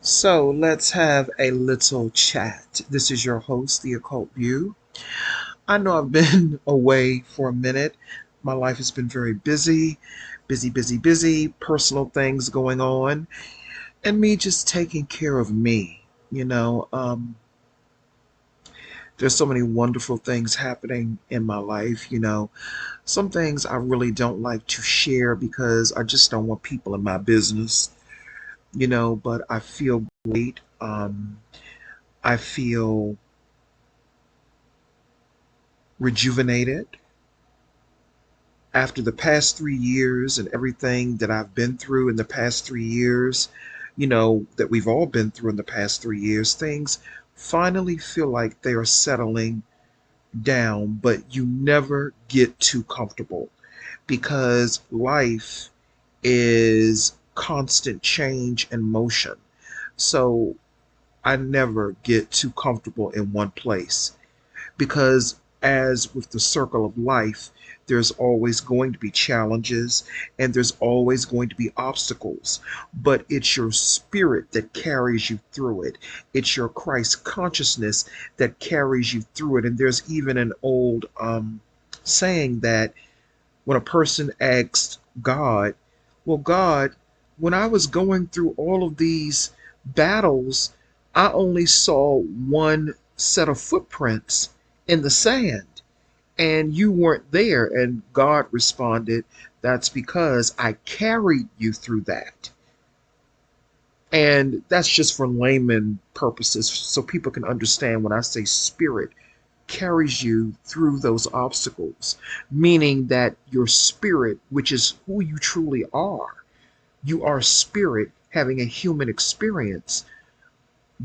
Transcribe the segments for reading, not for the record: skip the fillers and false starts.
So let's have a little chat. This is your host, The Occult View. I know I've been away for a minute. My life has been very busy, busy, personal things going on, and me just taking care of me. There's so many wonderful things happening in my life. Some things I really don't like to share because I just don't want people in my business, but I feel great. I feel rejuvenated after the past 3 years and everything that I've been through in the past 3 years, that we've all been through in the past 3 years. Things finally feel like they are settling down, but you never get too comfortable because life is constant change and motion. So I never get too comfortable in one place. Because as with the circle of life, there's always going to be challenges and there's always going to be obstacles, but it's your spirit that carries you through it. It's your Christ consciousness that carries you through it. And there's even an old saying that when a person asks God, well, God, when I was going through all of these battles, I only saw one set of footprints in the sand, and you weren't there. And God responded, that's because I carried you through that. And that's just for layman purposes, so people can understand when I say spirit carries you through those obstacles, meaning that your spirit, which is who you are spirit having a human experience.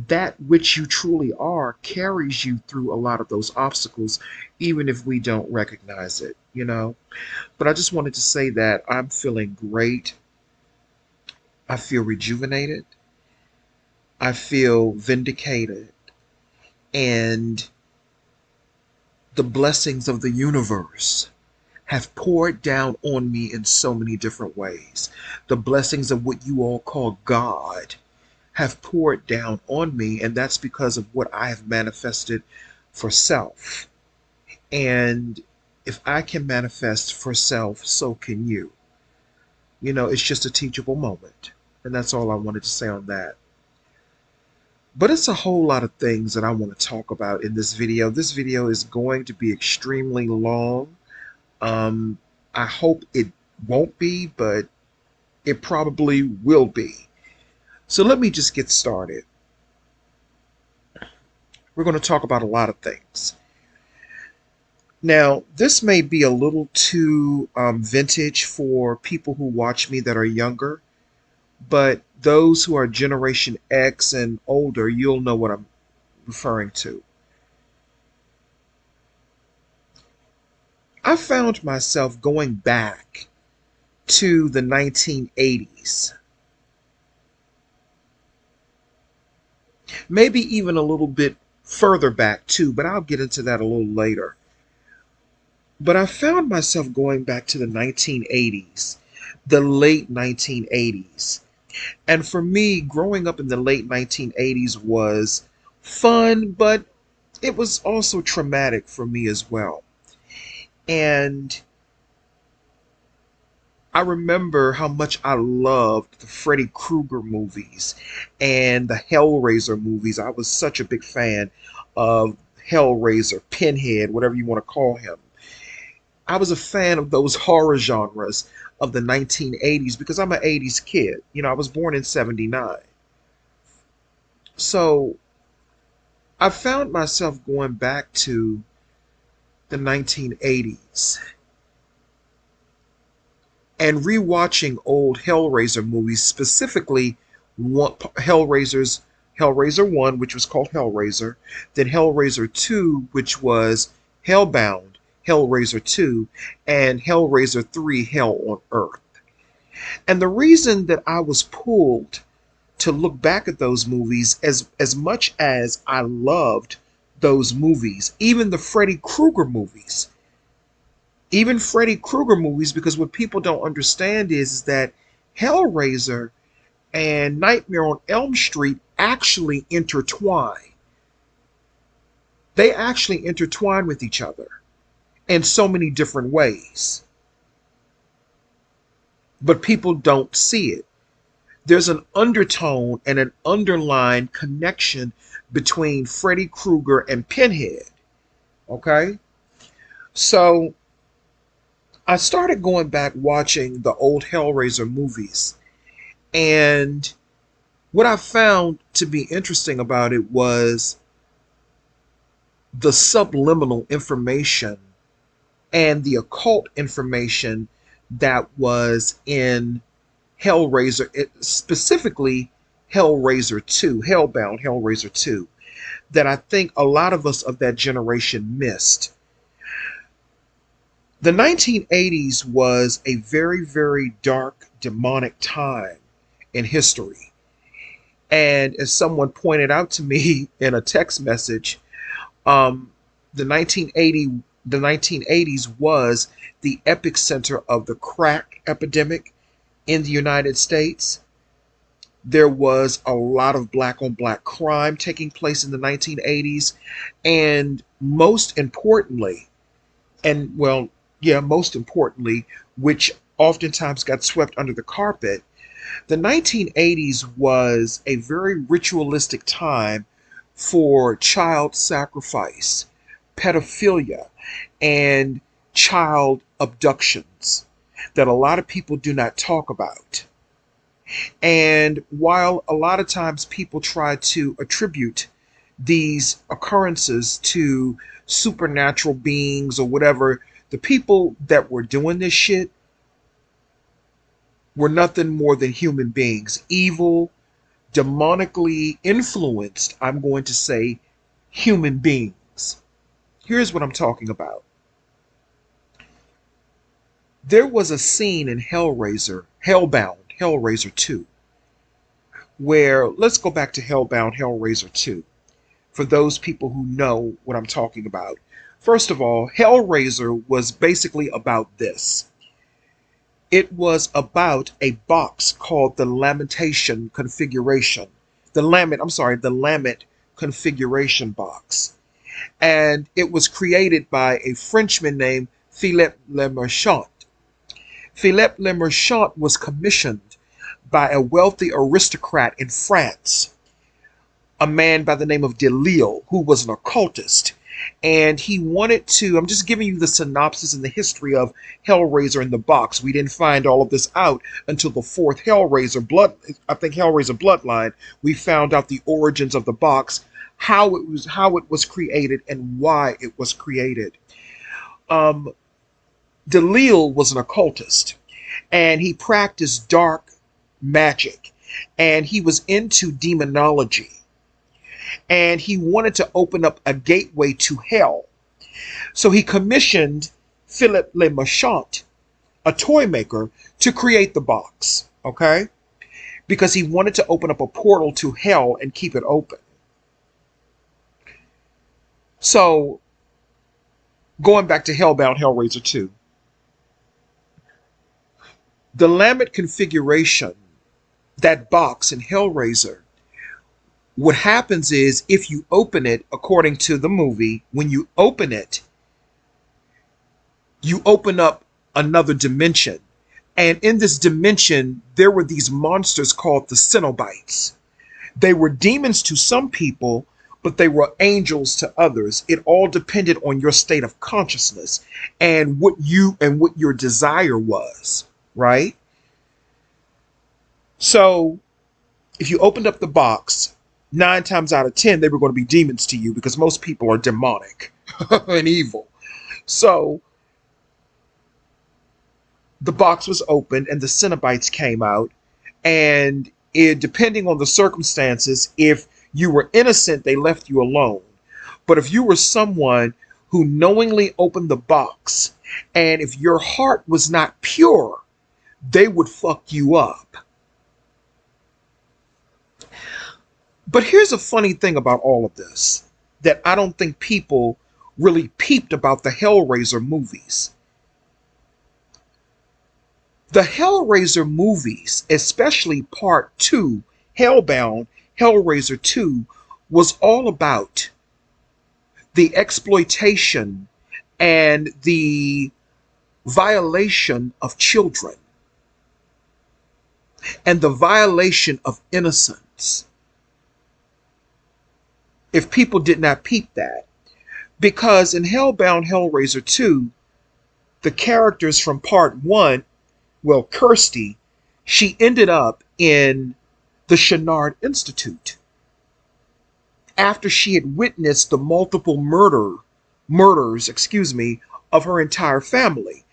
That which you truly are carries you through a lot of those obstacles, even if we don't recognize it. But I just wanted to say that I'm feeling great. I feel rejuvenated. I feel vindicated. And the blessings of the universe have poured down on me in so many different ways. The blessings of what you all call God have poured down on me, and that's because of what I have manifested for self. And if I can manifest for self, so can you. It's just a teachable moment. And that's all I wanted to say on that. But it's a whole lot of things that I want to talk about in this video. This video is going to be extremely long. Um, I hope it won't be, but it probably will be. So let me just get started. We're going to talk about a lot of things. Now, this may be a little too vintage for people who watch me that are younger, but those who are Generation X and older, you'll know what I'm referring to. I found myself going back to the 1980s, maybe even a little bit further back too, but I'll get into that a little later. But I found myself going back to the 1980s, the late 1980s. And for me, growing up in the late 1980s was fun, but it was also traumatic for me as well. And I remember how much I loved the Freddy Kruger movies and the Hellraiser movies. I was such a big fan of Hellraiser, Pinhead, whatever you want to call him. I was a fan of those horror genres of the 1980s because I'm an 80s kid. I was born in 79. So I found myself going back to the 1980s and rewatching old Hellraiser movies, specifically Hellraiser 1, which was called Hellraiser, then Hellraiser 2, which was Hellbound, Hellraiser 2, and Hellraiser 3, Hell on Earth. And the reason that I was pulled to look back at those movies, as much as I loved those movies, even the Freddy Krueger movies, because what people don't understand is that Hellraiser and Nightmare on Elm Street actually intertwine. They actually intertwine with each other in so many different ways. But people don't see it. There's an undertone and an underlying connection between Freddy Krueger and Pinhead. Okay? So I started going back watching the old Hellraiser movies. And what I found to be interesting about it was the subliminal information and the occult information that was in Hellraiser, specifically Hellraiser 2, Hellbound Hellraiser 2, that I think a lot of us of that generation missed. The 1980s was a very, very dark, demonic time in history. And as someone pointed out to me in a text message, um, the 1980s was the epicenter of the crack epidemic in the United States. There was a lot of black on black crime taking place in the 1980s. And most importantly, and well, yeah, most importantly, which oftentimes got swept under the carpet, the 1980s was a very ritualistic time for child sacrifice, pedophilia, and child abductions that a lot of people do not talk about. And while a lot of times people try to attribute these occurrences to supernatural beings or whatever, the people that were doing this shit were nothing more than human beings. Evil, demonically influenced, I'm going to say, human beings. Here's what I'm talking about. There was a scene in Hellbound, Hellraiser 2, where, let's go back to Hellbound, Hellraiser 2, for those people who know what I'm talking about. First of all, Hellraiser was basically about this. It was about a box called the Lamentation Configuration. The Lamet Configuration box. And it was created by a Frenchman named Philippe Le Marchand. Philippe Le Marchand was commissioned by a wealthy aristocrat in France, a man by the name of Delisle, who was an occultist. And he wanted to, I'm just giving you the synopsis and the history of Hellraiser in the box. We didn't find all of this out until the fourth Hellraiser Bloodline. We found out the origins of the box, how it was created, and why it was created. Delisle was an occultist, and he practiced dark magic, and he was into demonology. And he wanted to open up a gateway to hell. So he commissioned Philippe Le Marchand, a toy maker, to create the box, okay? Because he wanted to open up a portal to hell and keep it open. So, going back to Hellbound Hellraiser 2, the Lamet configuration, that box in Hellraiser, what happens is, if you open it, according to the movie, when you open it, you open up another dimension. And in this dimension, there were these monsters called the Cenobites. They were demons to some people, but they were angels to others. It all depended on your state of consciousness and what your desire was, right? So, if you opened up the box, 9 times out of 10, they were going to be demons to you, because most people are demonic and evil. So the box was opened and the Cenobites came out, and depending on the circumstances, if you were innocent, they left you alone. But if you were someone who knowingly opened the box, and if your heart was not pure, they would fuck you up. But here's a funny thing about all of this that I don't think people really peeped about the Hellraiser movies. The Hellraiser movies, especially part 2, Hellbound, Hellraiser 2 was all about the exploitation and the violation of children and the violation of innocence. If people did not peep that, because in Hellbound Hellraiser 2, the characters from part 1, well, Kirsty, she ended up in the Channard Institute after she had witnessed the multiple murders, of her entire family.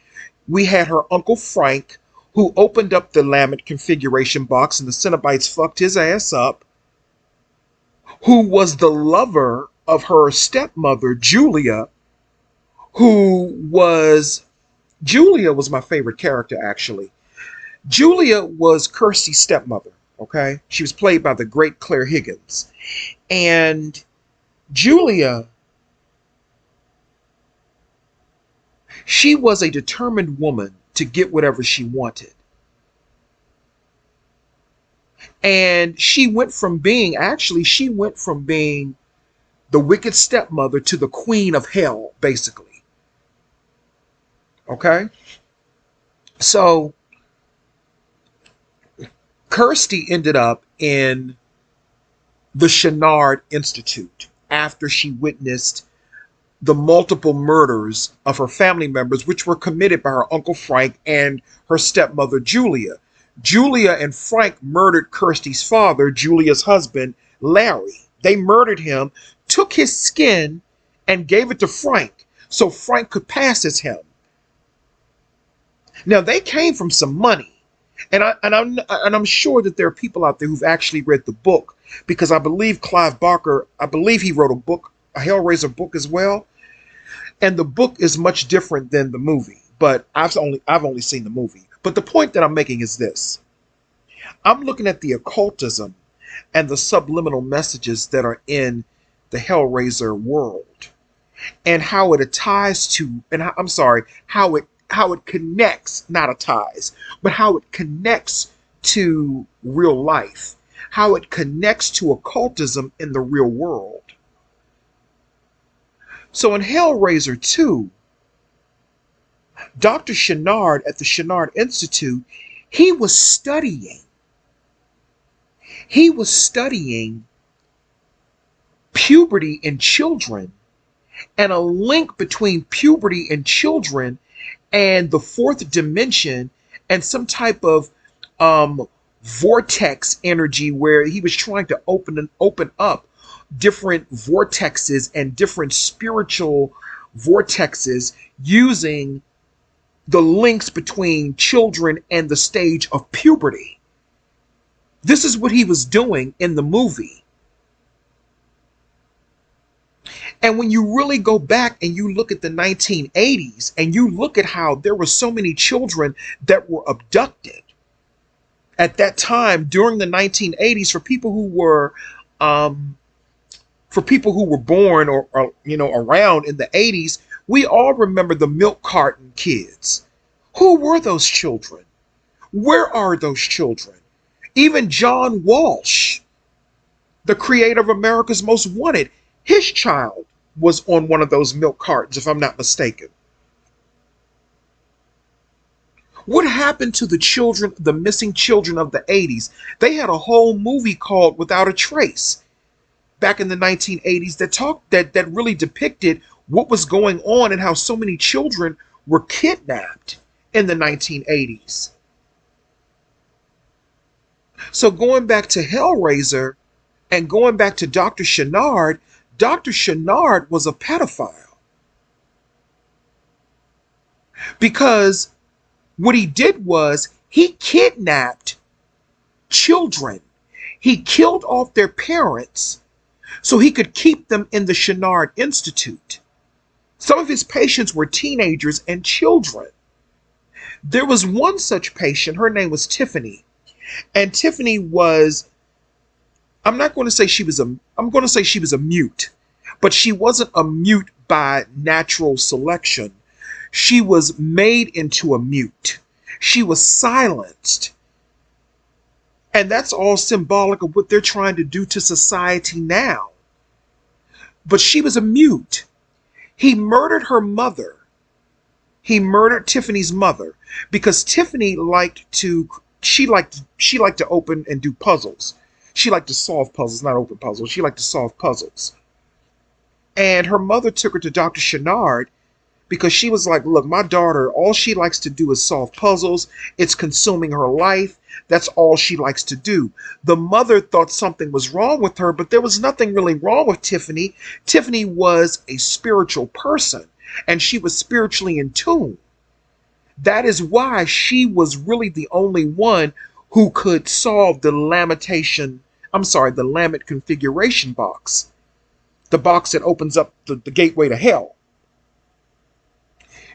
We had her Uncle Frank, who opened up the Lamet configuration box and the Cenobites fucked his ass up, who was the lover of her stepmother, Julia, Julia was my favorite character, actually. Julia was Kirsty's stepmother, okay? She was played by the great Claire Higgins. And Julia, she was a determined woman to get whatever she wanted. And she went from being the wicked stepmother to the queen of hell, basically. Okay? So, Kirsty ended up in the Channard Institute after she witnessed the multiple murders of her family members, which were committed by her Uncle Frank and her stepmother, Julia. Julia and Frank murdered Kirsty's father, Julia's husband, Larry. They murdered him, took his skin, and gave it to Frank so Frank could pass as him. Now, they came from some money. And I'm sure that there are people out there who've actually read the book, because I believe Clive Barker, he wrote a book, a Hellraiser book as well. And the book is much different than the movie, but I've only seen the movie. But the point that I'm making is this. I'm looking at the occultism and the subliminal messages that are in the Hellraiser world and how it ties to, how it connects, not a ties, but how it connects to real life, how it connects to occultism in the real world. So in Hellraiser 2, Dr. Channard at the Channard Institute, he was studying puberty in children and a link between puberty in children and the fourth dimension and some type of vortex energy, where he was trying to open up different vortexes and different spiritual vortexes using the links between children and the stage of puberty. This is what he was doing in the movie. And when you really go back and you look at the 1980s and you look at how there were so many children that were abducted at that time during the 1980s, for people who were born or around in the 80s, we all remember the milk carton kids. Who were those children? Where are those children? Even John Walsh, the creator of America's Most Wanted, his child was on one of those milk cartons, if I'm not mistaken. What happened to the children, the missing children of the 80s? They had a whole movie called Without a Trace back in the 1980s that really depicted what was going on and how so many children were kidnapped in the 1980s. So going back to Hellraiser and going back to Dr. Channard was a pedophile. Because what he did was he kidnapped children. He killed off their parents so he could keep them in the Channard Institute. Some of his patients were teenagers and children. There was one such patient, her name was Tiffany. And Tiffany was, I'm going to say she was a mute, but she wasn't a mute by natural selection. She was made into a mute. She was silenced. And that's all symbolic of what they're trying to do to society now. But she was a mute. He murdered her mother. He murdered Tiffany's mother because Tiffany liked to she liked to open and do puzzles. She liked to solve puzzles, not open puzzles. She liked to solve puzzles. And her mother took her to Dr. Chenard because she was like, look, my daughter, all she likes to do is solve puzzles. It's consuming her life. That's all she likes to do. The mother thought something was wrong with her, but there was nothing really wrong with Tiffany. Tiffany was a spiritual person, and she was spiritually in tune. That is why she was really the only one who could solve the the Lamet configuration box. The box that opens up the gateway to hell.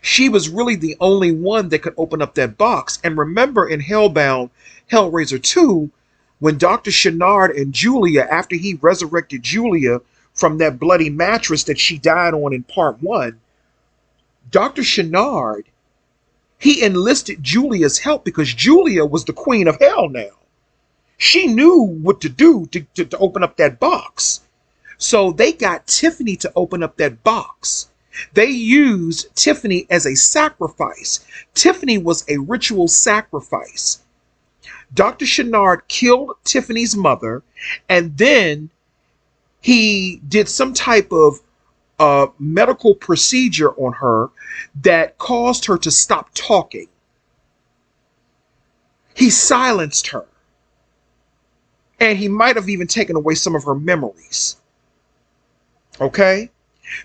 She was really the only one that could open up that box. And remember in Hellbound, Hellraiser 2, when Dr. Chenard and Julia, after he resurrected Julia from that bloody mattress that she died on in part 1, Dr. Chenard, he enlisted Julia's help because Julia was the queen of hell now. She knew what to do to open up that box. So they got Tiffany to open up that box. They used Tiffany as a sacrifice. Tiffany was a ritual sacrifice. Dr. Chenard killed Tiffany's mother, and then he did some type of medical procedure on her that caused her to stop talking. He silenced her. And he might have even taken away some of her memories. Okay?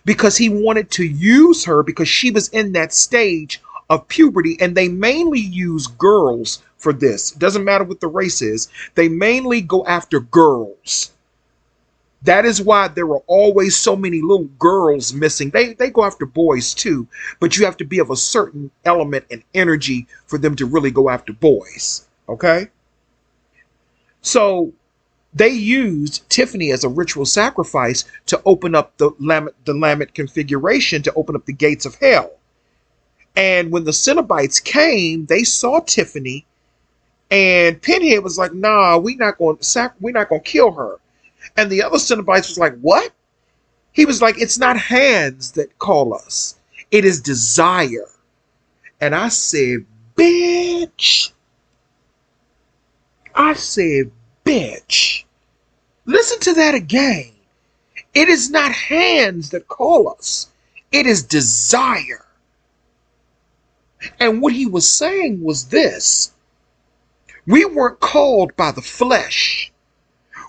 Because he wanted to use her because she was in that stage of puberty, and they mainly use girls for this. It doesn't matter what the race is. They mainly go after girls. That is why there are always so many little girls missing. They go after boys too, but you have to be of a certain element and energy for them to really go after boys. Okay? So they used Tiffany as a ritual sacrifice to open up the Lamet configuration, to open up the gates of hell. And when the Cenobites came, they saw Tiffany, and Pinhead was like, "Nah, we're not going to kill her." And the other Cenobites was like, "What?" He was like, "It's not hands that call us; it is desire." And I said, "Bitch!" I said, "Bitch!" Listen to that again. It is not hands that call us. It is desire. And what he was saying was this. We weren't called by the flesh.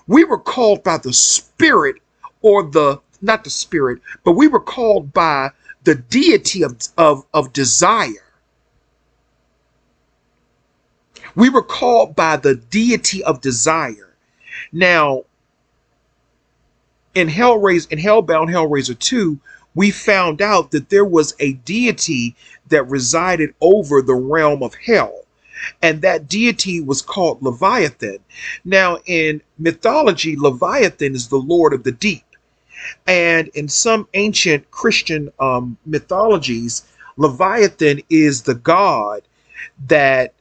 We were called by the spirit, not the spirit, but we were called by the deity of desire. We were called by the deity of desire. Now, in Hellbound Hellraiser 2, we found out that there was a deity that resided over the realm of hell. And that deity was called Leviathan. Now, in mythology, Leviathan is the Lord of the Deep. And in some ancient Christian mythologies, Leviathan is the god that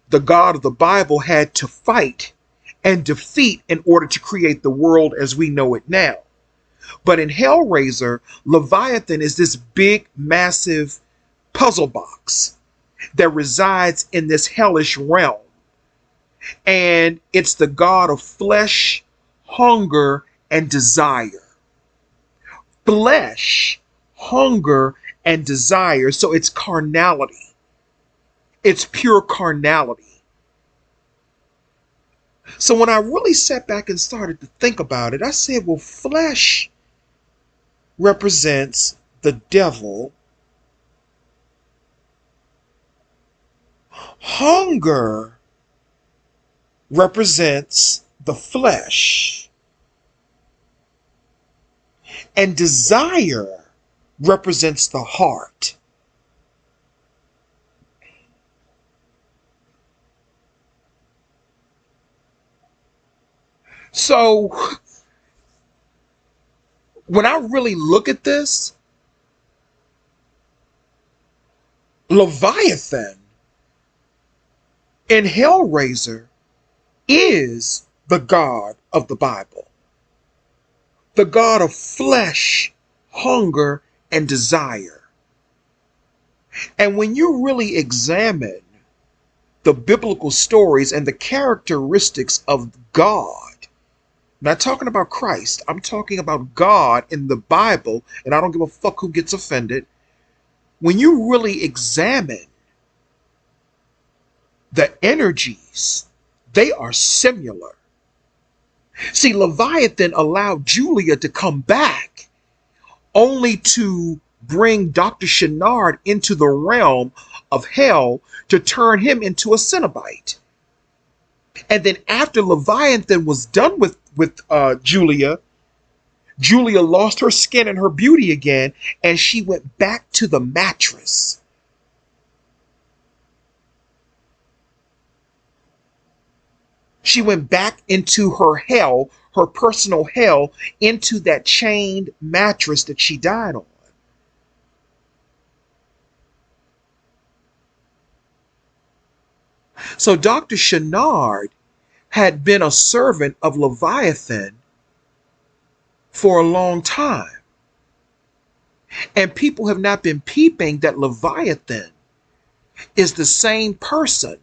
the God of the Bible had to fight and defeat in order to create the world as we know it now. But in Hellraiser, Leviathan is this big, massive puzzle box that resides in this hellish realm. And it's the god of flesh, hunger, and desire. Flesh, hunger, and desire. So it's carnality. It's pure carnality. So when I really sat back and started to think about it, I said, well, flesh represents the devil. Hunger represents the flesh. And desire represents the heart. So, when I really look at this, Leviathan in Hellraiser is the God of the Bible, the God of flesh, hunger, and desire. And when you really examine the biblical stories and the characteristics of God, I'm not talking about Christ, I'm talking about God in the Bible, and I don't give a fuck who gets offended. When you really examine the energies, they are similar. See, Leviathan allowed Julia to come back only to bring Dr. Chenard into the realm of hell to turn him into a Cenobite. And then after Leviathan was done with Julia, Julia lost her skin and her beauty again, and she went back to the mattress. She went back into her hell, her personal hell, into that chained mattress that she died on. So Dr. Chenard had been a servant of Leviathan for a long time. And people have not been peeping that Leviathan is the same person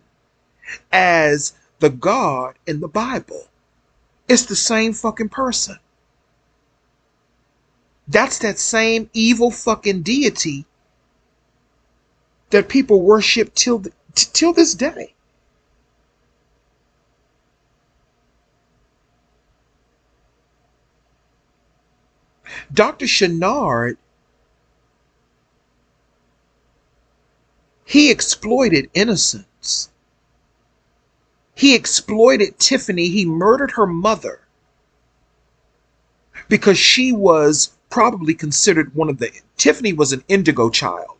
as the God in the Bible. It's the same fucking person. That's that same evil fucking deity that people worship till this day. Dr. Chenard, he exploited innocence. He exploited Tiffany. He murdered her mother because she was probably considered Tiffany was an indigo child.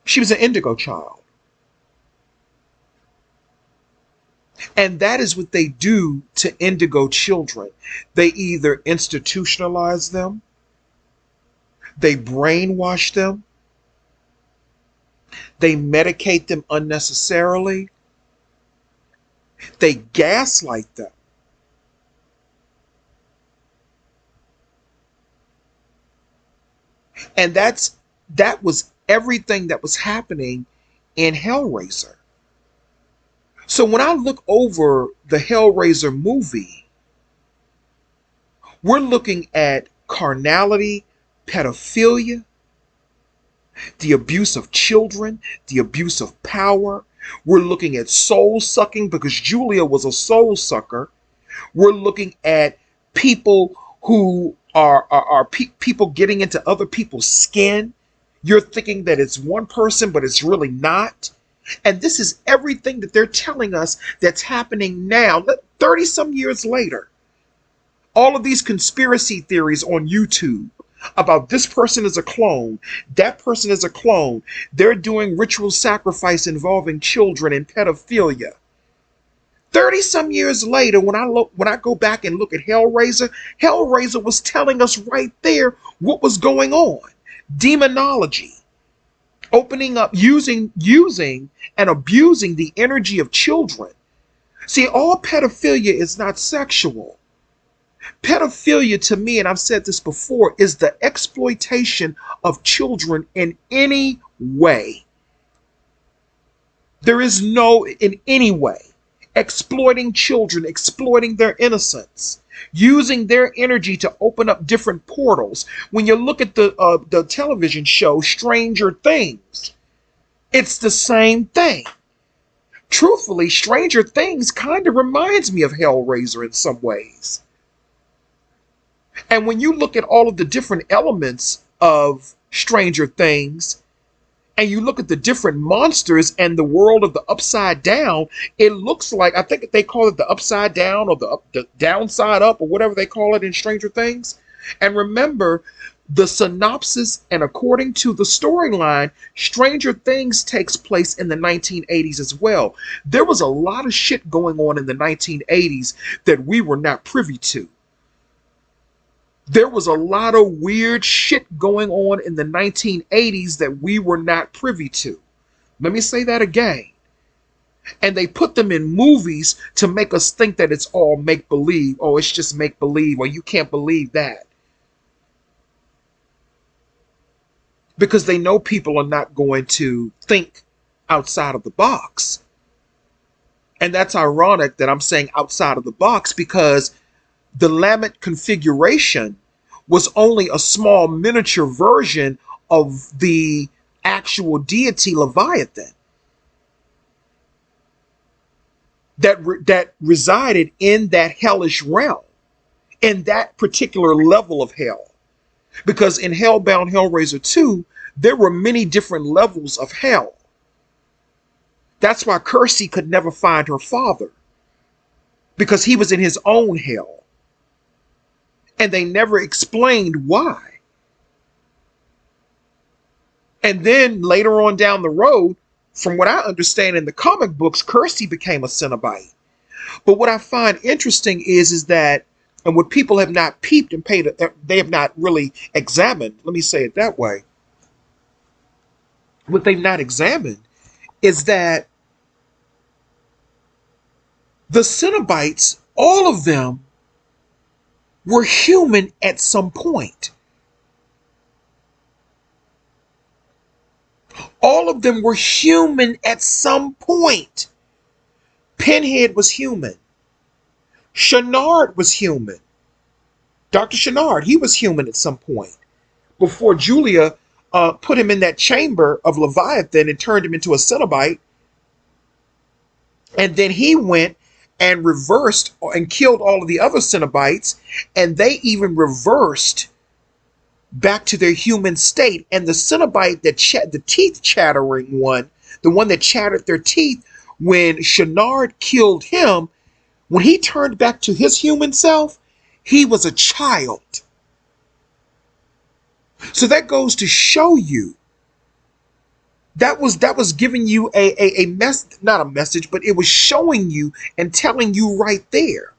She was an indigo child. And that is what they do to indigo children. They either institutionalize them, they brainwash them, they medicate them unnecessarily, they gaslight them. And that was everything that was happening in Hellraiser. So when I look over the Hellraiser movie, we're looking at carnality, pedophilia, the abuse of children, the abuse of power. We're looking at soul sucking because Julia was a soul sucker. We're looking at people who are people getting into other people's skin. You're thinking that it's one person, but it's really not. And this is everything that they're telling us that's happening now, 30 some years later. All of these conspiracy theories on YouTube about this person is a clone, that person is a clone. They're doing ritual sacrifice involving children and pedophilia. 30 some years later, when I go back and look at Hellraiser, Hellraiser was telling us right there what was going on. Demonology. Opening up, using and abusing the energy of children. See, all pedophilia is not sexual. Pedophilia to me, and I've said this before, is the exploitation of children in any way. There is no, in any way, exploiting children, exploiting their innocence, using their energy to open up different portals. When you look at the television show Stranger Things, it's the same thing. Truthfully, Stranger Things kind of reminds me of Hellraiser in some ways. And when you look at all of the different elements of Stranger Things, and you look at the different monsters and the world of the upside down, it looks like, I think they call it the upside down or the downside up or whatever they call it in Stranger Things. And remember, the synopsis and according to the storyline, Stranger Things takes place in the 1980s as well. There was a lot of shit going on in the 1980s that we were not privy to. There was a lot of weird shit going on in the 1980s that we were not privy to. Let me say that again. And they put them in movies to make us think that it's all make believe. Oh, it's just make believe, or you can't believe that. Because they know people are not going to think outside of the box. And that's ironic that I'm saying outside of the box, because the Lamet configuration was only a small miniature version of the actual deity Leviathan that resided in that hellish realm, in that particular level of hell. Because in Hellbound Hellraiser 2, there were many different levels of hell. That's why Kirsty could never find her father, because he was in his own hell. And they never explained why. And then later on down the road, from what I understand in the comic books, Kirsty became a Cenobite. But what I find interesting is that, and what people have not peeped and paid, they have not really examined, let me say it that way. What they've not examined is that the Cenobites, all of them, were human at some point. All of them were human at some point. Pinhead was human. Channard was human. Dr. Channard, he was human at some point. Before Julia put him in that chamber of Leviathan and turned him into a Cenobite. And then he went and reversed and killed all of the other Cenobites. And they even reversed back to their human state. And the Cenobite, the teeth chattering one, the one that chattered their teeth, when Channard killed him, when he turned back to his human self, he was a child. So that goes to show you, that was giving you a not a message, but it was showing you and telling you right there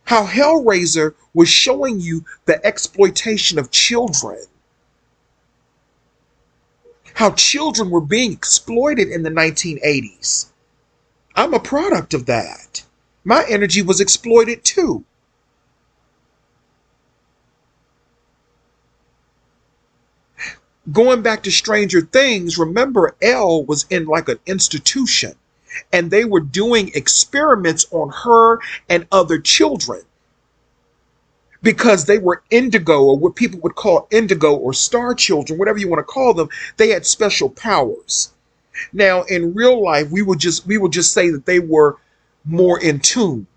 how Hellraiser was showing you the exploitation of children. How children were being exploited in the 1980s. I'm a product of that. My energy was exploited too. Going back to Stranger Things, remember Elle was in like an institution, and they were doing experiments on her and other children because they were indigo, or what people would call indigo or star children, whatever you want to call them. They had special powers. Now, in real life, we would just say that they were more in tune.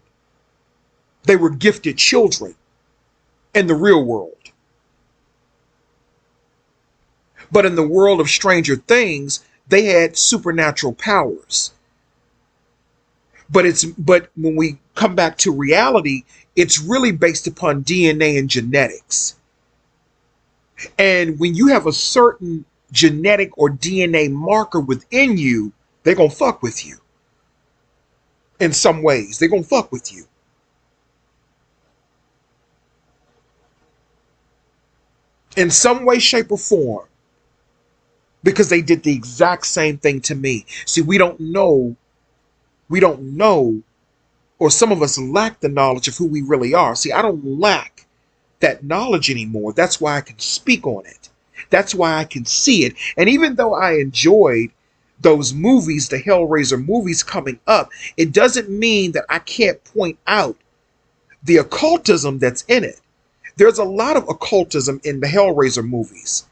They were gifted children in the real world. But in the world of Stranger Things, they had supernatural powers. But when we come back to reality, it's really based upon DNA and genetics. And when you have a certain genetic or DNA marker within you, they're going to fuck with you. In some ways, they're going to fuck with you. In some way, shape, or form. Because they did the exact same thing to me. See, we don't know, or some of us lack the knowledge of who we really are. See, I don't lack that knowledge anymore. That's why I can speak on it. That's why I can see it. And even though I enjoyed those movies, the Hellraiser movies coming up, it doesn't mean that I can't point out the occultism that's in it. There's a lot of occultism in the Hellraiser movies.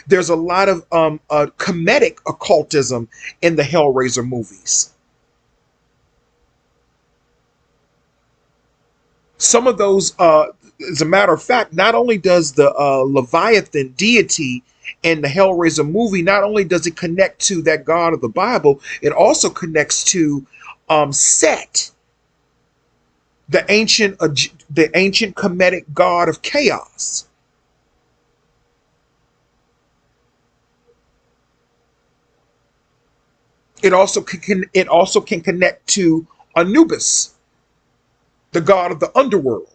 There's a lot of comedic occultism in the Hellraiser movies. Some of those, as a matter of fact, not only does the Leviathan deity in the Hellraiser movie, not only does it connect to that god of the Bible, it also connects to Set, the ancient Kemetic god of chaos. It also can connect to Anubis, the god of the underworld.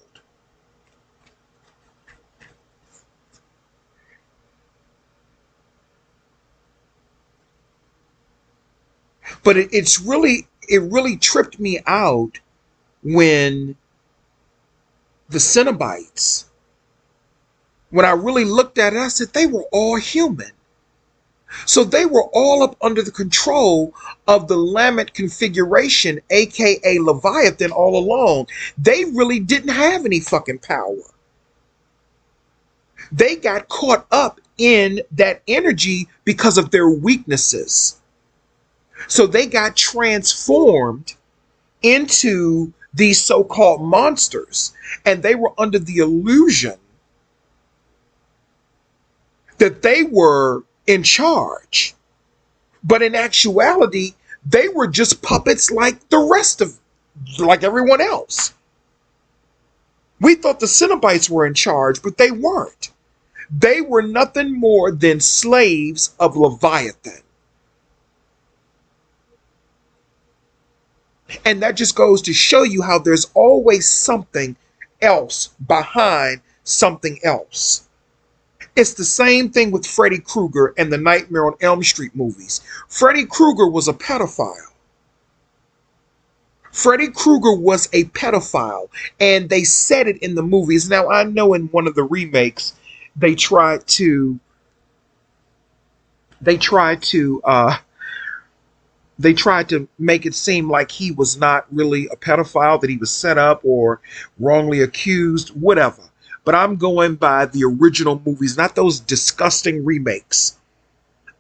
But it really tripped me out when the Cenobites, when I really looked at it, I said they were all human. So they were all up under the control of the Lamet configuration, aka Leviathan, all along. They really didn't have any fucking power. They got caught up in that energy because of their weaknesses. So they got transformed into these so-called monsters, and they were under the illusion that they were in charge. But in actuality, they were just puppets like everyone else. We thought the Cenobites were in charge, but they weren't. They were nothing more than slaves of Leviathan. And that just goes to show you how there's always something else behind something else. It's the same thing with Freddy Krueger and the Nightmare on Elm Street movies. Freddy Krueger was a pedophile. Freddy Krueger was a pedophile, and they said it in the movies. Now, I know in one of the remakes, they tried to make it seem like he was not really a pedophile, that he was set up or wrongly accused, whatever. But I'm going by the original movies, not those disgusting remakes.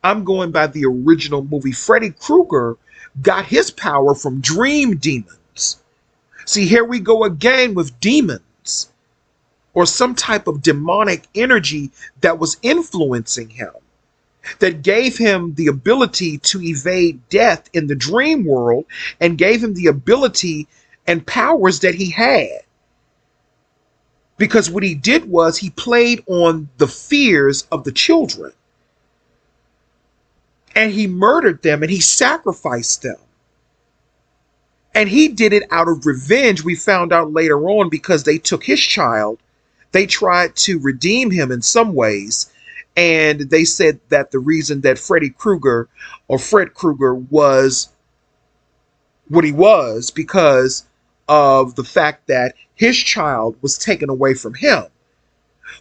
I'm going by the original movie. Freddy Krueger got his power from dream demons. See, here we go again with demons or some type of demonic energy that was influencing him, that gave him the ability to evade death in the dream world and gave him the ability and powers that he had. Because what he did was he played on the fears of the children. And he murdered them and he sacrificed them. And he did it out of revenge. We found out later on, because they took his child. They tried to redeem him in some ways. And they said that the reason that Freddy Krueger or Fred Krueger was what he was because of the fact that his child was taken away from him.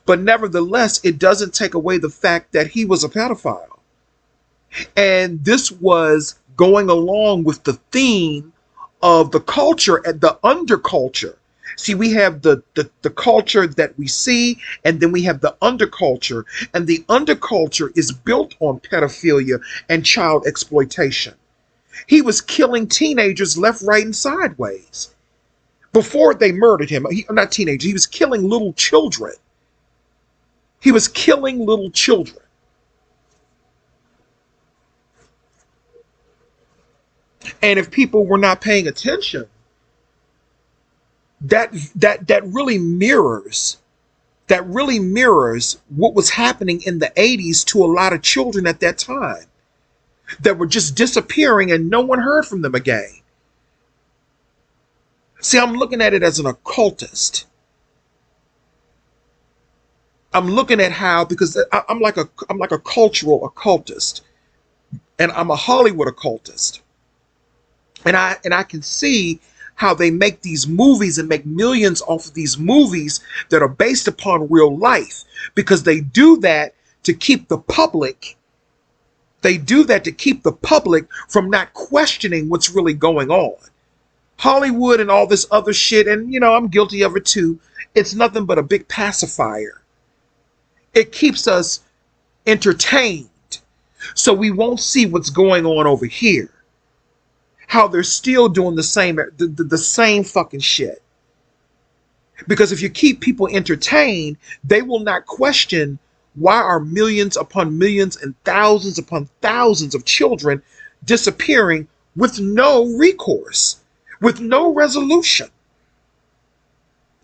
But nevertheless, it doesn't take away the fact that he was a pedophile. And this was going along with the theme of the culture and the underculture. See, we have the culture that we see, and then we have the underculture. And the underculture is built on pedophilia and child exploitation. He was killing teenagers left, right, and sideways. Before they murdered him, not teenagers, he was killing little children. He was killing little children. And if people were not paying attention, that really mirrors what was happening in the 80s to a lot of children at that time that were just disappearing and no one heard from them again. See, I'm looking at it as an occultist. I'm looking at how, because I'm like a cultural occultist, and I'm a Hollywood occultist. And I can see how they make these movies and make millions off of these movies that are based upon real life, because they do that to keep the public. They do that to keep the public from not questioning what's really going on. Hollywood and all this other shit, and I'm guilty of it too. It's nothing but a big pacifier. It keeps us entertained, so we won't see what's going on over here. How they're still doing the same fucking shit. Because if you keep people entertained, they will not question why are millions upon millions and thousands upon thousands of children disappearing with no recourse, with no resolution.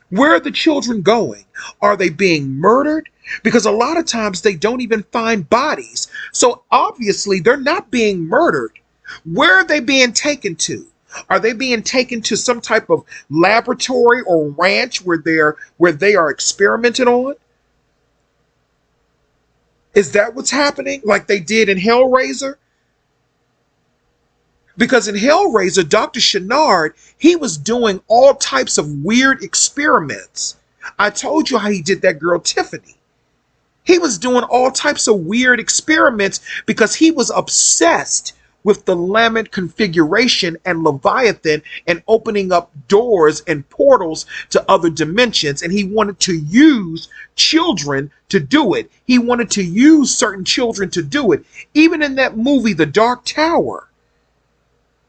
Where are the children going? Are they being murdered? Because a lot of times they don't even find bodies. So obviously they're not being murdered. Where are they being taken to? Are they being taken to some type of laboratory or ranch where they are experimented on? Is that what's happening? Like they did in Hellraiser? Because in Hellraiser, Dr. Chenard, he was doing all types of weird experiments. I told you how he did that girl Tiffany. He was doing all types of weird experiments because he was obsessed with the Lament configuration and Leviathan and opening up doors and portals to other dimensions. And he wanted to use children to do it. He wanted to use certain children to do it. Even in that movie, The Dark Tower,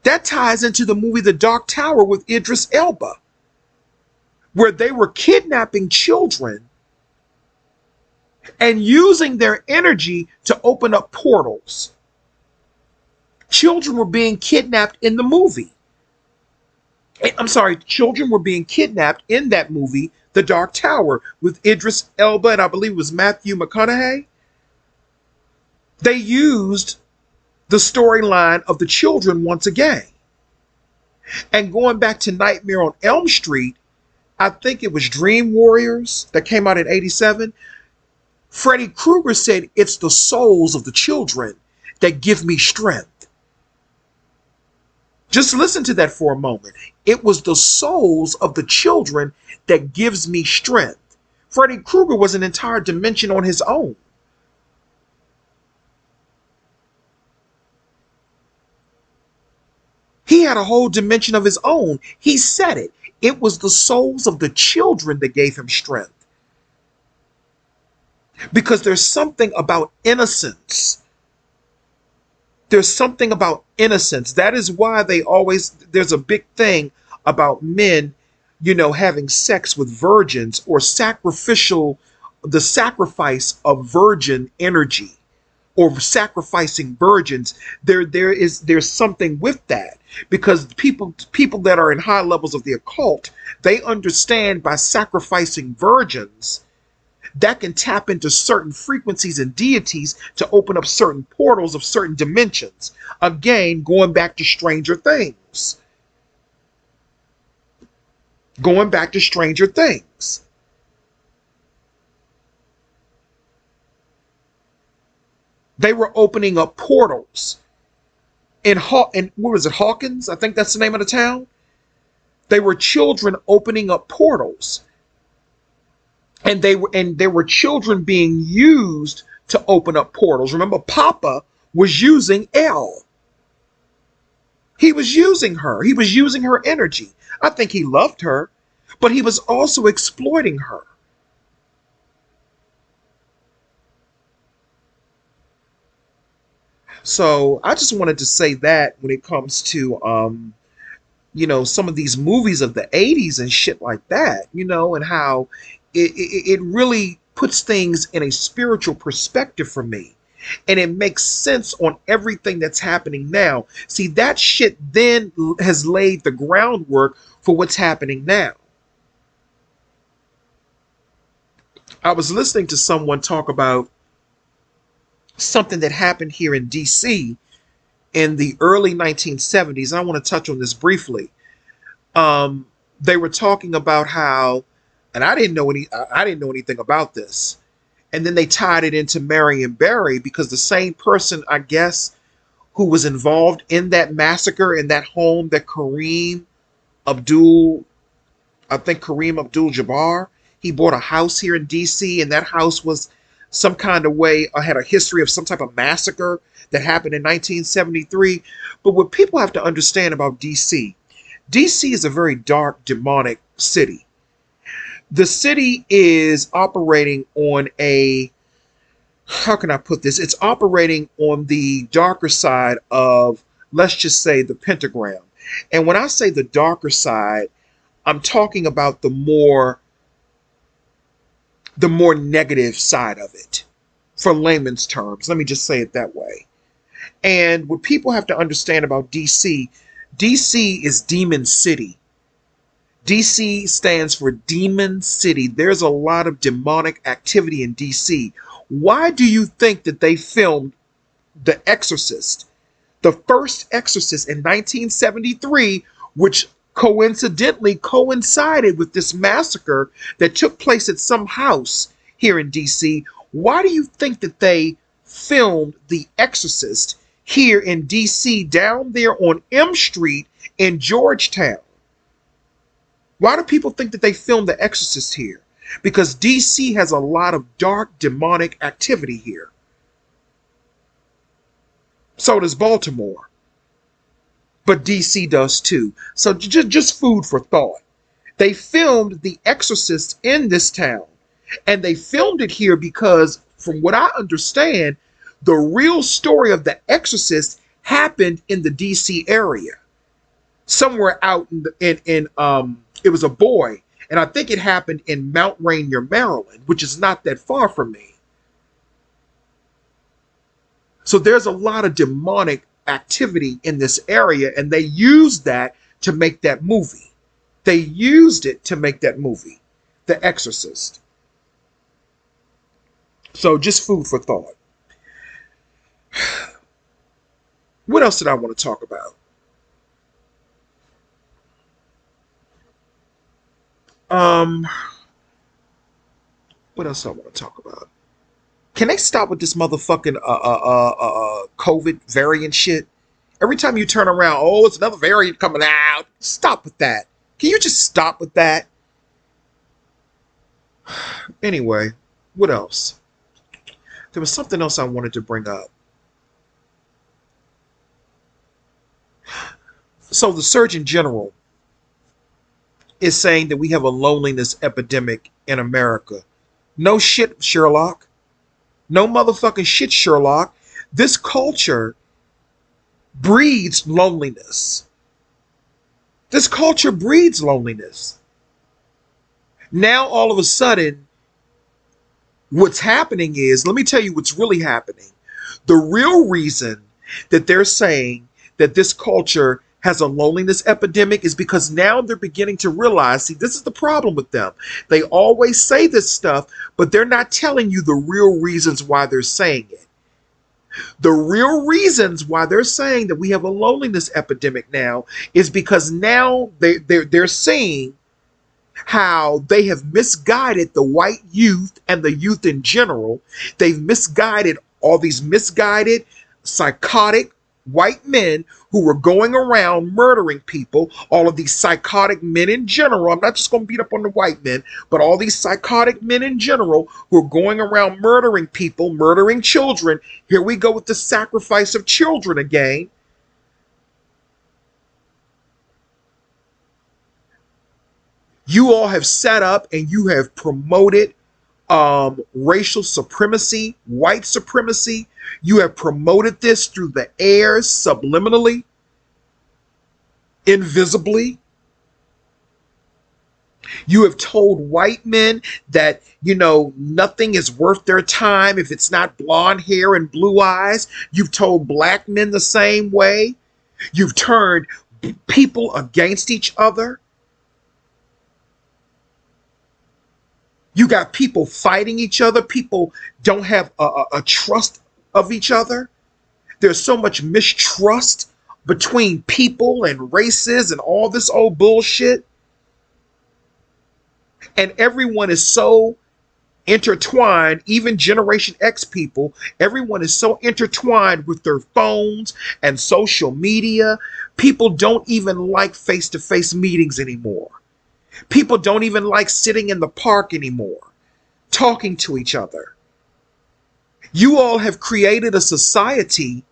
that ties into the movie The Dark Tower with Idris Elba, where they were kidnapping children and using their energy to open up portals. Children were being kidnapped in the movie. I'm sorry, children were being kidnapped in that movie, The Dark Tower, with Idris Elba and I believe it was Matthew McConaughey. They used the storyline of the children once again. And going back to Nightmare on Elm Street, I think it was Dream Warriors that came out in '87. Freddy Kruger said, "It's the souls of the children that give me strength." Just listen to that for a moment. It was the souls of the children that gives me strength. Freddy Kruger was an entire dimension on his own. He had a whole dimension of his own. He said it. It was the souls of the children that gave him strength. Because there's something about innocence. There's something about innocence. That is why there's a big thing about men, having sex with virgins or the sacrifice of virgin energy or sacrificing virgins. There's something with that because people that are in high levels of the occult, they understand by sacrificing virgins that can tap into certain frequencies and deities to open up certain portals of certain dimensions. Again, going back to Stranger Things. Going back to Stranger Things. They were opening up portals. In what was it, Hawkins? I think that's the name of the town. They were children opening up portals. And there were children being used to open up portals. Remember, Papa was using Elle. He was using her. He was using her energy. I think he loved her, but he was also exploiting her. So I just wanted to say that when it comes to some of these movies of the '80s and shit like that, and how it really puts things in a spiritual perspective for me. And it makes sense on everything that's happening now. See, that shit then has laid the groundwork for what's happening now. I was listening to someone talk about something that happened here in DC in the early 1970s. And I want to touch on this briefly. They were talking about how, and I didn't know anything about this. And then they tied it into Marion Barry because the same person, I guess, who was involved in that massacre in that home that Kareem Abdul-Jabbar, he bought a house here in DC, and that house was some kind of way, had a history of some type of massacre that happened in 1973. But what people have to understand about DC is a very dark, demonic city. The city is operating on how can I put this? It's operating on the darker side of, let's just say, the pentagram. And when I say the darker side, I'm talking about the more negative side of it, for layman's terms. Let me just say it that way. And what people have to understand about DC is Demon City. DC stands for Demon City. There's a lot of demonic activity in DC. Why do you think that they filmed The Exorcist, the first Exorcist in 1973, which coincidentally coincided with this massacre that took place at some house here in DC? Why do you think that they filmed The Exorcist here in DC, down there on M Street in Georgetown. Why do people think that they filmed The Exorcist here? Because DC has a lot of dark demonic activity here. So does Baltimore. But DC does too. So just food for thought. They filmed The Exorcist in this town. And they filmed it here because, from what I understand, the real story of The Exorcist happened in the DC area. Somewhere out in it was a boy. And I think it happened in Mount Rainier, Maryland, which is not that far from me. So there's a lot of demonic activity in this area, and they used that to make that movie. They used it to make that movie, The Exorcist. So just food for thought. What else did I want to talk about? What else I want to talk about? Can they stop with this motherfucking COVID variant shit? Every time you turn around, oh, it's another variant coming out. Stop with that. Can you just stop with that? Anyway, what else? There was something else I wanted to bring up. So the Surgeon General is saying that we have a loneliness epidemic in America. No shit, Sherlock. No motherfucking shit, Sherlock. This culture breeds loneliness. This culture breeds loneliness. Now, all of a sudden, what's happening is, let me tell you what's really happening. The real reason that they're saying that this culture has a loneliness epidemic is because now they're beginning to realize, see, this is the problem with them. They always say this stuff, but they're not telling you the real reasons why they're saying it. The real reasons why they're saying that we have a loneliness epidemic now is because now they're seeing how they have misguided the white youth and the youth in general. They've misguided all these misguided, psychotic white men who were going around murdering people, all of these psychotic men in general. I'm not just going to beat up on the white men, but all these psychotic men in general who are going around murdering people, murdering children. Here we go with the sacrifice of children again. You all have set up and you have promoted racial supremacy, white supremacy. You have promoted this through the air, subliminally, invisibly. You have told white men that, nothing is worth their time if it's not blonde hair and blue eyes. You've told black men the same way. You've turned people against each other. You got people fighting each other. People don't have a trust of each other. There's so much mistrust between people and races and all this old bullshit. And everyone is so intertwined, even Generation X people, everyone is so intertwined with their phones and social media. People don't even like face-to-face meetings anymore. People don't even like sitting in the park anymore, talking to each other. You all have created a society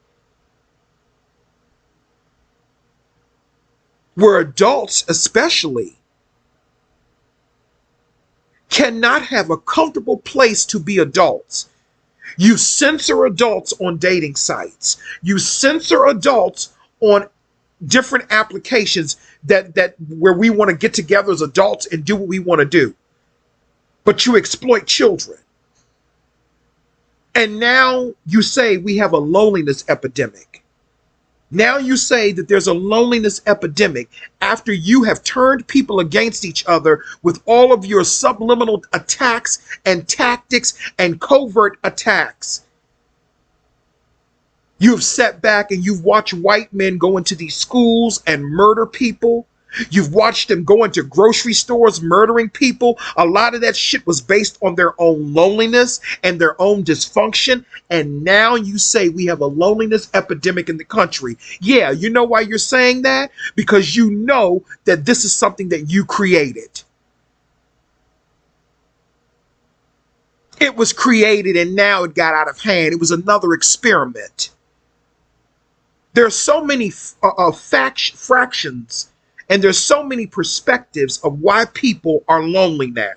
where adults especially cannot have a comfortable place to be adults. You censor adults on dating sites. You censor adults on different applications that where we want to get together as adults and do what we want to do. But you exploit children. And now you say we have a loneliness epidemic. Now you say that there's a loneliness epidemic after you have turned people against each other with all of your subliminal attacks and tactics and covert attacks. You've sat back and you've watched white men go into these schools and murder people. You've watched them go into grocery stores murdering people. A lot of that shit was based on their own loneliness and their own dysfunction. And now you say we have a loneliness epidemic in the country. Yeah, you know why you're saying that? Because you know that this is something that you created. It was created and now it got out of hand. It was another experiment. There are so many fractions and there's so many perspectives of why people are lonely now.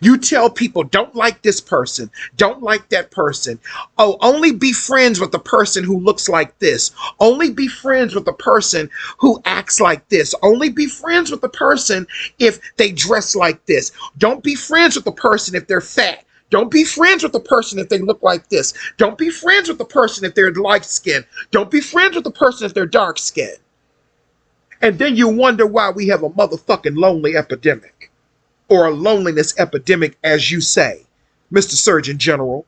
You tell people, don't like this person, don't like that person. Oh, only be friends with the person who looks like this. Only be friends with the person who acts like this. Only be friends with the person if they dress like this. Don't be friends with the person if they're fat. Don't be friends with the person if they look like this. Don't be friends with the person if they're light skinned. Don't be friends with the person if they're dark skinned. And then you wonder why we have a motherfucking lonely epidemic. Or a loneliness epidemic, as you say, Mr. Surgeon General.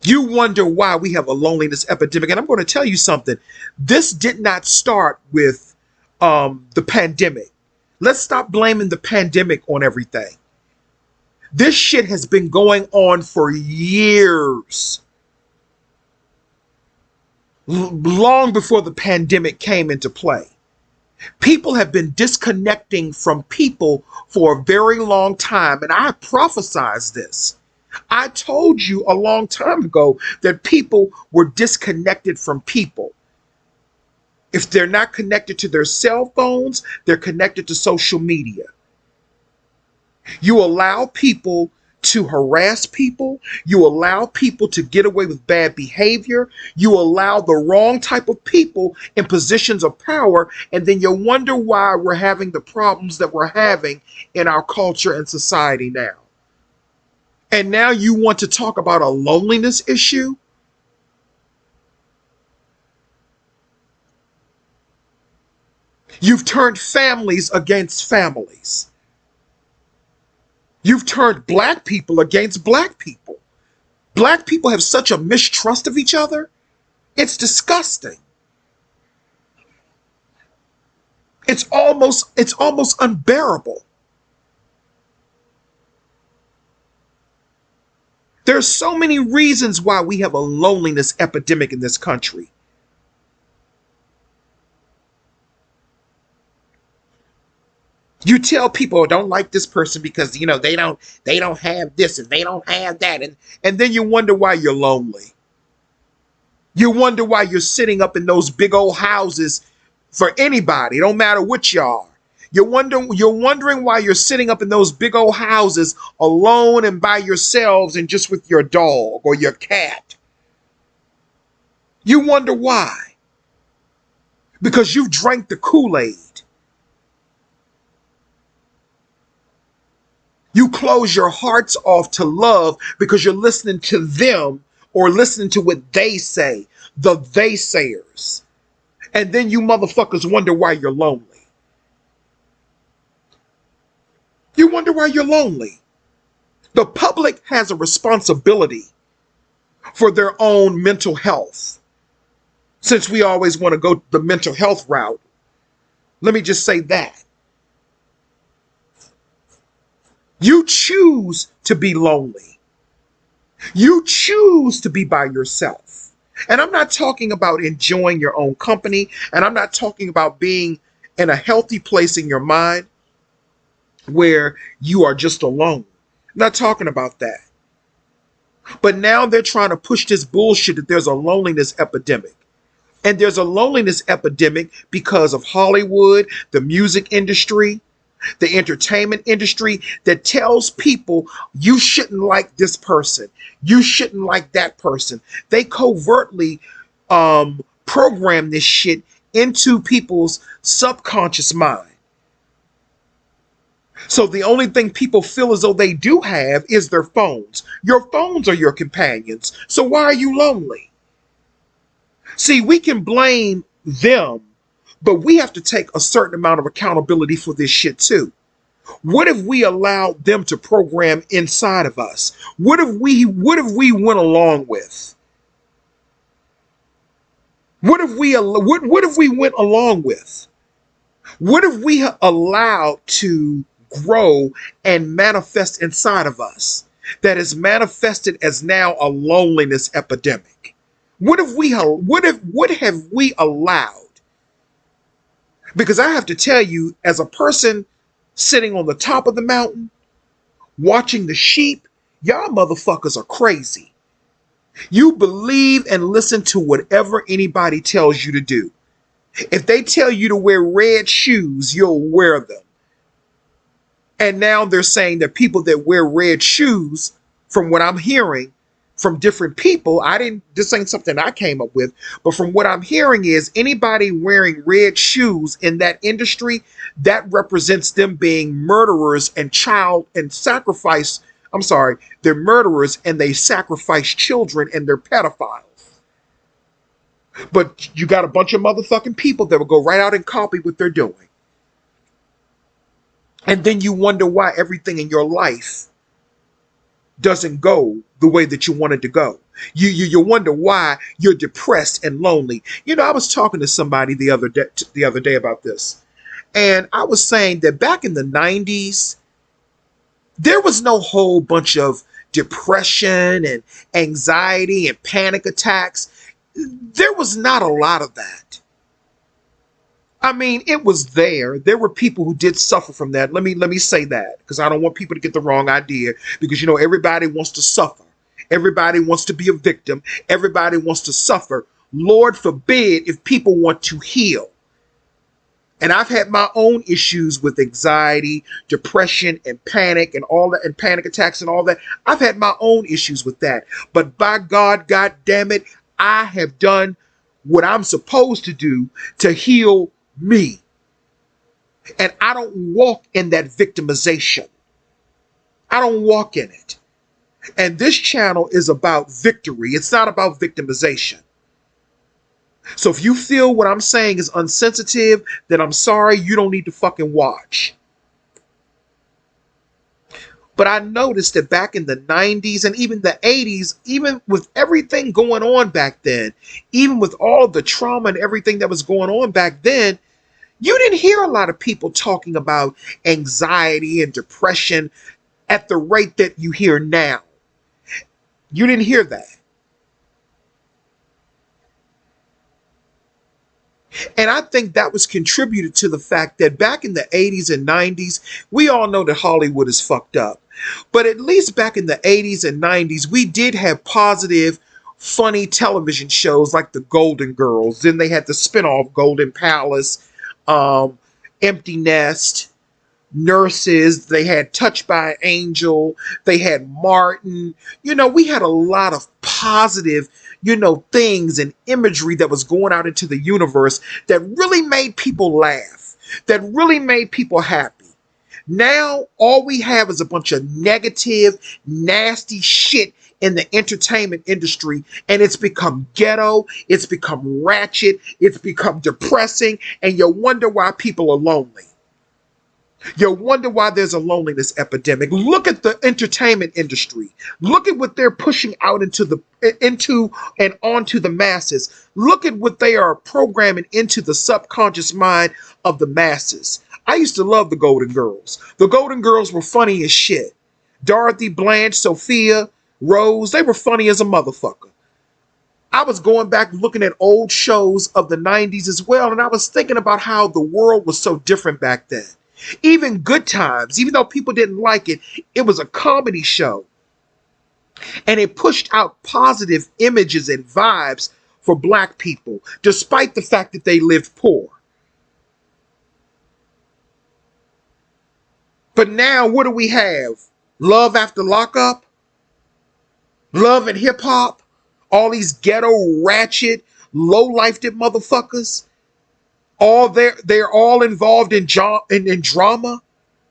You wonder why we have a loneliness epidemic. And I'm going to tell you something. This did not start with the pandemic. Let's stop blaming the pandemic on everything. This shit has been going on for years. Long before the pandemic came into play. People have been disconnecting from people for a very long time, and I prophesized this. I told you a long time ago that people were disconnected from people. If they're not connected to their cell phones, they're connected to social media. You allow people to harass people. You allow people to get away with bad behavior. You allow the wrong type of people in positions of power, and then you wonder why we're having the problems that we're having in our culture and society now. And now you want to talk about a loneliness issue? You've turned families against families. You've turned black people against black people. Black people have such a mistrust of each other. It's disgusting. It's almost unbearable. There's so many reasons why we have a loneliness epidemic in this country. You tell people don't like this person because they don't have this and they don't have that, and then you wonder why you're lonely. You wonder why you're sitting up in those big old houses for anybody, it don't matter what you are. You're wondering why you're sitting up in those big old houses alone and by yourselves and just with your dog or your cat. You wonder why. Because you've drank the Kool-Aid. You close your hearts off to love because you're listening to them or listening to what they say, the they sayers. And then you motherfuckers wonder why you're lonely. You wonder why you're lonely. The public has a responsibility for their own mental health. Since we always want to go the mental health route, let me just say that. You choose to be lonely. You choose to be by yourself. And I'm not talking about enjoying your own company, and I'm not talking about being in a healthy place in your mind where you are just alone. I'm not talking about that. But now they're trying to push this bullshit that there's a loneliness epidemic. And there's a loneliness epidemic because of Hollywood, the music industry, the entertainment industry that tells people you shouldn't like this person. You shouldn't like that person. They covertly program this shit into people's subconscious mind. So the only thing people feel as though they do have is their phones. Your phones are your companions. So why are you lonely? See, we can blame them, but we have to take a certain amount of accountability for this shit too. What if we allowed them to program inside of us? What if we went along with? What if we went along with? What if we allowed to grow and manifest inside of us that is manifested as now a loneliness epidemic? What have we allowed? Because I have to tell you, as a person sitting on the top of the mountain, watching the sheep, y'all motherfuckers are crazy. You believe and listen to whatever anybody tells you to do. If they tell you to wear red shoes, you'll wear them. And now they're saying that people that wear red shoes, from what I'm hearing from different people, this ain't something I came up with, but from what I'm hearing is anybody wearing red shoes in that industry, that represents them being murderers and sacrifice. I'm sorry, they're murderers and they sacrifice children and they're pedophiles. But you got a bunch of motherfucking people that will go right out and copy what they're doing. And then you wonder why everything in your life doesn't go the way that you want it to go. You wonder why you're depressed and lonely. You know, I was talking to somebody the other day about this. And I was saying that back in the 90s, there was no whole bunch of depression and anxiety and panic attacks. There was not a lot of that. I mean, it was there. There were people who did suffer from that. Let me say that, because I don't want people to get the wrong idea. Because, you know, everybody wants to suffer. Everybody wants to be a victim. Everybody wants to suffer. Lord forbid if people want to heal. And I've had my own issues with anxiety, depression, and panic and all that, and panic attacks and all that. I've had my own issues with that. But by God, God damn it, I have done what I'm supposed to do to heal me. And I don't walk in that victimization. I don't walk in it. And this channel is about victory. It's not about victimization. So if you feel what I'm saying is unsensitive, then I'm sorry, you don't need to fucking watch. But I noticed that back in the 90s and even the 80s, even with everything going on back then, even with all the trauma and everything that was going on back then, you didn't hear a lot of people talking about anxiety and depression at the rate that you hear now. You didn't hear that. And I think that was contributed to the fact that back in the 80s and 90s, we all know that Hollywood is fucked up. But at least back in the 80s and 90s, we did have positive, funny television shows like The Golden Girls. Then they had the spinoff Golden Palace, Empty Nest, Nurses. They had Touched by an Angel. They had Martin. You know, we had a lot of positive, you know, things and imagery that was going out into the universe that really made people laugh, that really made people happy. Now, all we have is a bunch of negative, nasty shit in the entertainment industry, and it's become ghetto, it's become ratchet, it's become depressing, and you wonder why people are lonely. You wonder why there's a loneliness epidemic. Look at the entertainment industry. Look at what they're pushing out into and onto the masses. Look at what they are programming into the subconscious mind of the masses. I used to love the Golden Girls. The Golden Girls were funny as shit. Dorothy, Blanche, Sophia, Rose, they were funny as a motherfucker. I was going back looking at old shows of the 90s as well, and I was thinking about how the world was so different back then. Even Good Times, even though people didn't like it, it was a comedy show. And it pushed out positive images and vibes for black people, despite the fact that they lived poor. But now, what do we have? Love After Lockup? Love and Hip Hop? All these ghetto, ratchet, low-lifed motherfuckers? They're all involved in drama.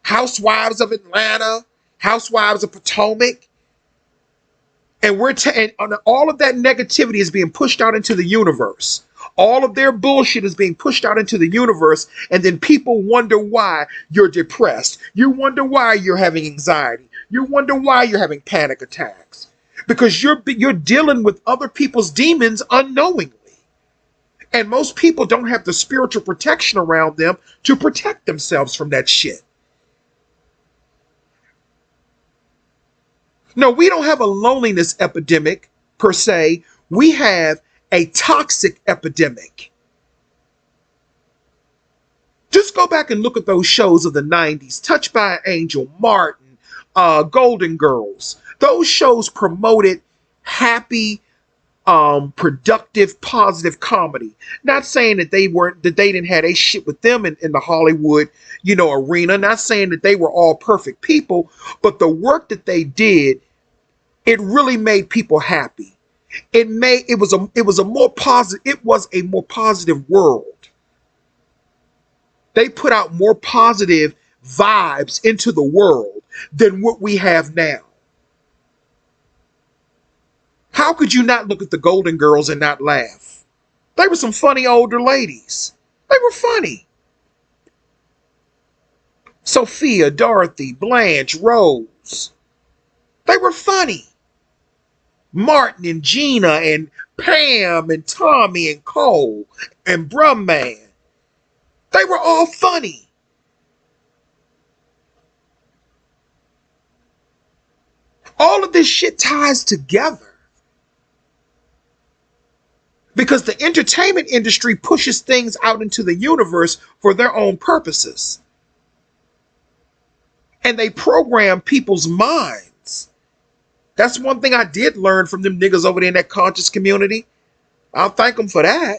Housewives of Atlanta, Housewives of Potomac, and all of that negativity is being pushed out into the universe. All of their bullshit is being pushed out into the universe, and then people wonder why you're depressed. You wonder why you're having anxiety. You wonder why you're having panic attacks, because you're dealing with other people's demons unknowingly. And most people don't have the spiritual protection around them to protect themselves from that shit. No, we don't have a loneliness epidemic per se. We have a toxic epidemic. Just go back and look at those shows of the 90s, Touched by an Angel, Martin, Golden Girls. Those shows promoted happy, productive, positive comedy. Not saying that they didn't have a shit with them in the Hollywood, arena. Not saying that they were all perfect people, but the work that they did, it really made people happy. It was a more positive world. They put out more positive vibes into the world than what we have now. How could you not look at the Golden Girls and not laugh? They were some funny older ladies. They were funny. Sophia, Dorothy, Blanche, Rose. They were funny. Martin and Gina and Pam and Tommy and Cole and Brumman. They were all funny. All of this shit ties together. Because the entertainment industry pushes things out into the universe for their own purposes. And they program people's minds. That's one thing I did learn from them niggas over there in that conscious community. I'll thank them for that.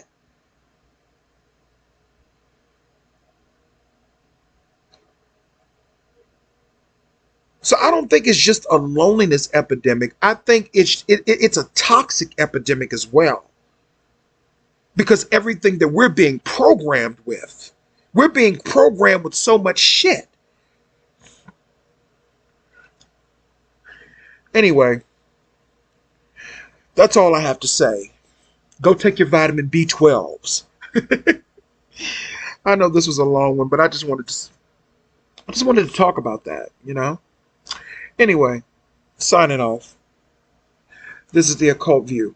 So I don't think it's just a loneliness epidemic. I think it's a toxic epidemic as well. Because everything that we're being programmed with, we're being programmed with so much shit. Anyway, that's all I have to say. Go take your vitamin B12s. I know this was a long one, but I just wanted to talk about that, Anyway, signing off. This is the Occult View.